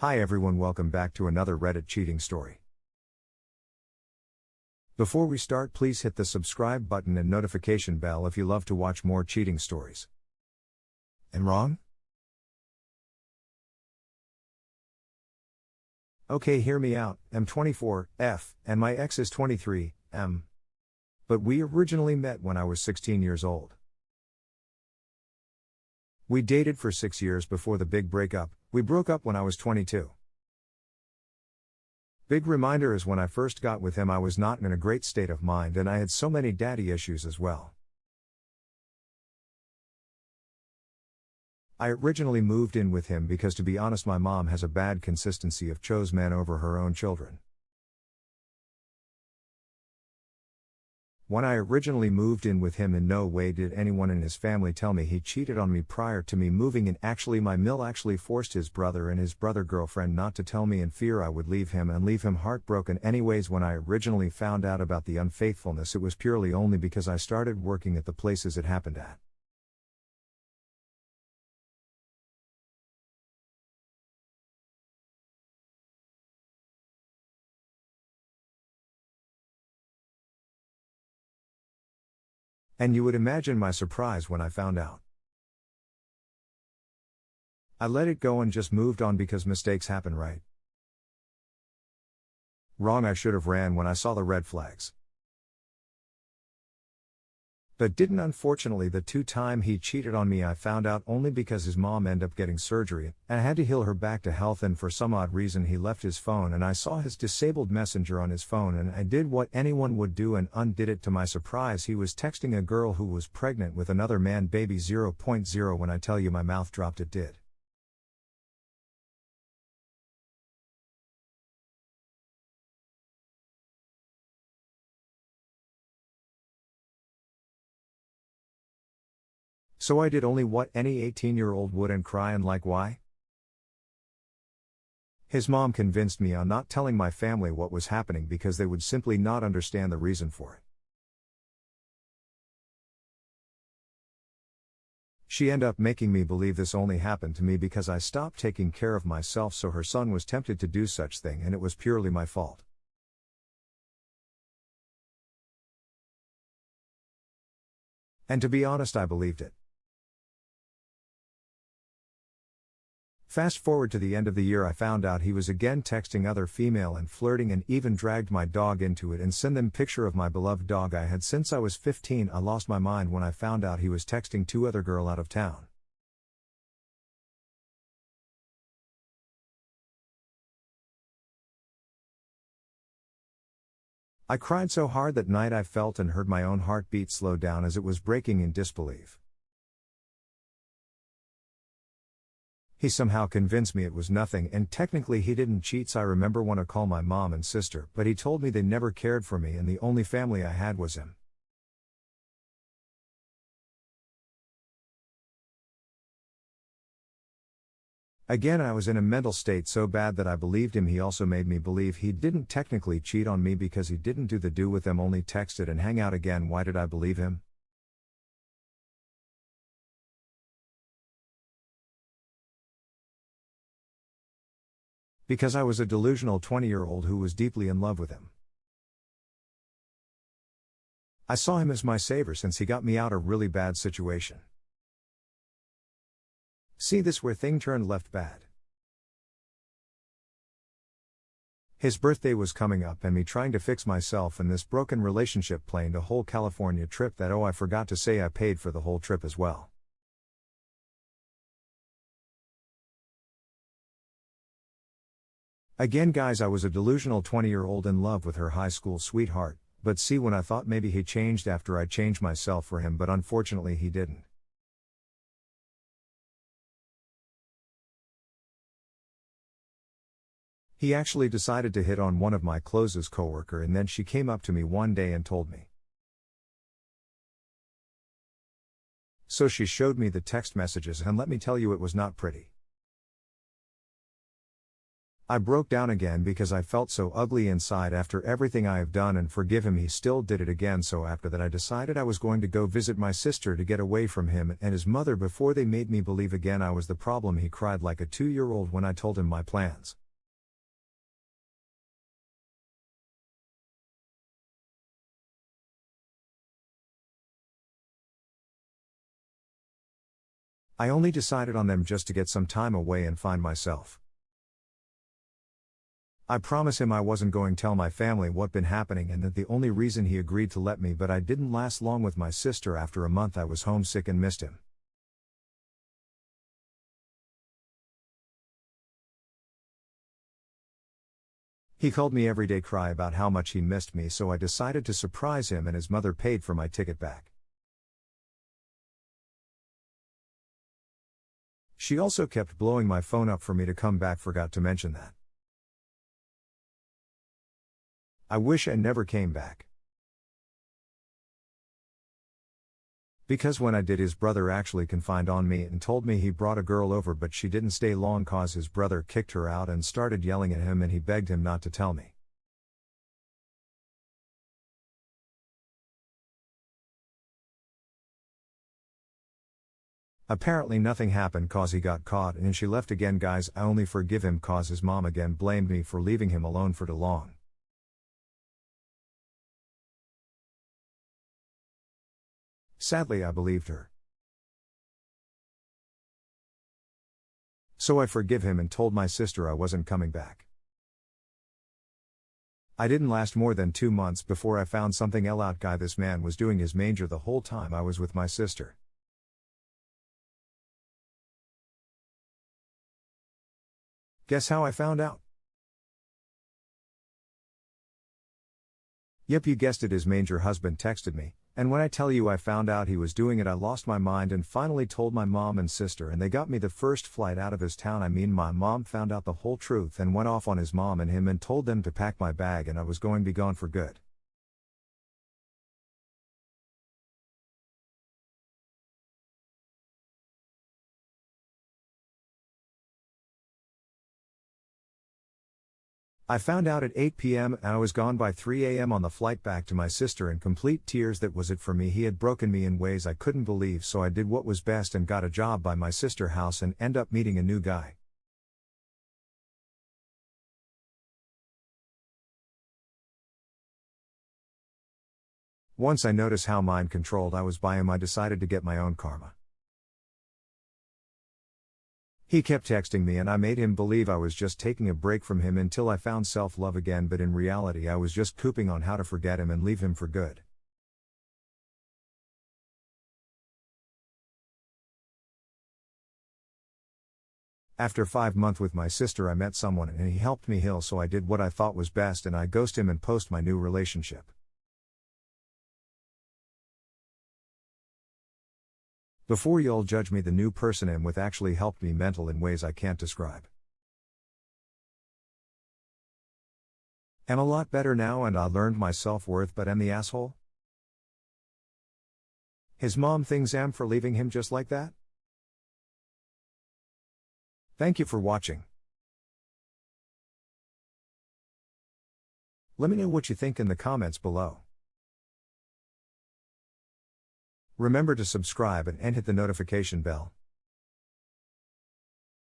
Hi everyone, welcome back to another Reddit cheating story. Before we start, please hit the subscribe button and notification bell if you love to watch more cheating stories. And wrong? Okay, hear me out. I'm 24, F, and my ex is 23, M. But we originally met when I was 16 years old. We dated for 6 years before the big breakup. We broke up when I was 22. Big reminder is when I first got with him I was not in a great state of mind and I had so many daddy issues as well. I originally moved in with him because, to be honest, my mom has a bad consistency of chose men over her own children. When I originally moved in with him, in no way did anyone in his family tell me he cheated on me prior to me moving in. Actually, my mill actually forced his brother and his brother girlfriend not to tell me in fear I would leave him and leave him heartbroken. Anyways, when I originally found out about the unfaithfulness, it was purely only because I started working at the places it happened at. And you would imagine my surprise when I found out. I let it go and just moved on because mistakes happen, right? Wrong, I should have ran when I saw the red flags. But didn't. Unfortunately, the time he cheated on me I found out only because his mom ended up getting surgery, and I had to heal her back to health, and for some odd reason he left his phone and I saw his disabled messenger on his phone, and I did what anyone would do and undid it. To my surprise, he was texting a girl who was pregnant with another man, baby 0.0. When I tell you my mouth dropped, it did. So I did only what any 18-year-old would and cry. And like, why? His mom convinced me on not telling my family what was happening because they would simply not understand the reason for it. She ended up making me believe this only happened to me because I stopped taking care of myself, so her son was tempted to do such thing, and it was purely my fault. And to be honest, I believed it. Fast forward to the end of the year, I found out he was again texting other female and flirting, and even dragged my dog into it and sent them picture of my beloved dog I had since I was 15. I lost my mind when I found out he was texting two other girl out of town. I cried so hard that night I felt and heard my own heartbeat slow down as it was breaking in disbelief. He somehow convinced me it was nothing, and technically he didn't cheat. So I remember when I called my mom and sister, but he told me they never cared for me and the only family I had was him. Again, I was in a mental state so bad that I believed him. He also made me believe he didn't technically cheat on me because he didn't do the do with them, only texted and hang out again. Why did I believe him? Because I was a delusional 20-year-old who was deeply in love with him. I saw him as my savior since he got me out a really bad situation. See, this where thing turned left bad. His birthday was coming up and me trying to fix myself and this broken relationship, planned a whole California trip that, oh, I forgot to say, I paid for the whole trip as well. Again guys, I was a delusional 20-year-old in love with her high school sweetheart, but see, when I thought maybe he changed after I changed myself for him, but unfortunately he didn't. He actually decided to hit on one of my closest coworker, and then she came up to me one day and told me. So she showed me the text messages, and let me tell you, it was not pretty. I broke down again because I felt so ugly inside after everything I have done and forgive him he still did it again, so after that I decided I was going to go visit my sister to get away from him and his mother before they made me believe again I was the problem. He cried like a 2-year-old when I told him my plans. I only decided on them just to get some time away and find myself. I promise him I wasn't going to tell my family what been happening and that the only reason he agreed to let me, but I didn't last long with my sister. After a month I was homesick and missed him. He called me every day, cry about how much he missed me, so I decided to surprise him and his mother paid for my ticket back. She also kept blowing my phone up for me to come back, forgot to mention that. I wish I never came back. Because when I did, his brother actually confided on me and told me he brought a girl over, but she didn't stay long cause his brother kicked her out and started yelling at him and he begged him not to tell me. Apparently nothing happened cause he got caught and she left again. Guys, I only forgive him cause his mom again blamed me for leaving him alone for too long. Sadly, I believed her. So I forgive him and told my sister I wasn't coming back. I didn't last more than 2 months before I found something out. Guy, this man was doing his manger the whole time I was with my sister. Guess how I found out? Yep, you guessed it, his manger husband texted me. And when I tell you I found out he was doing it, I lost my mind and finally told my mom and sister, and they got me the first flight out of his town. I mean, my mom found out the whole truth and went off on his mom and him and told them to pack my bag and I was going to be gone for good. I found out at 8 p.m. and I was gone by 3 a.m. on the flight back to my sister in complete tears. That was it for me. He had broken me in ways I couldn't believe, so I did what was best and got a job by my sister's house and end up meeting a new guy. Once I noticed how mind controlled I was by him, I decided to get my own karma. He kept texting me and I made him believe I was just taking a break from him until I found self-love again, but in reality I was just cooping on how to forget him and leave him for good. After 5 months with my sister I met someone and he helped me heal, so I did what I thought was best and I ghosted him and post my new relationship. Before y'all judge me, the new person I'm with actually helped me mental in ways I can't describe. I'm a lot better now and I learned my self-worth, but am the asshole? His mom thinks I'm for leaving him just like that? Thank you for watching. Let me know what you think in the comments below. Remember to subscribe and hit the notification bell.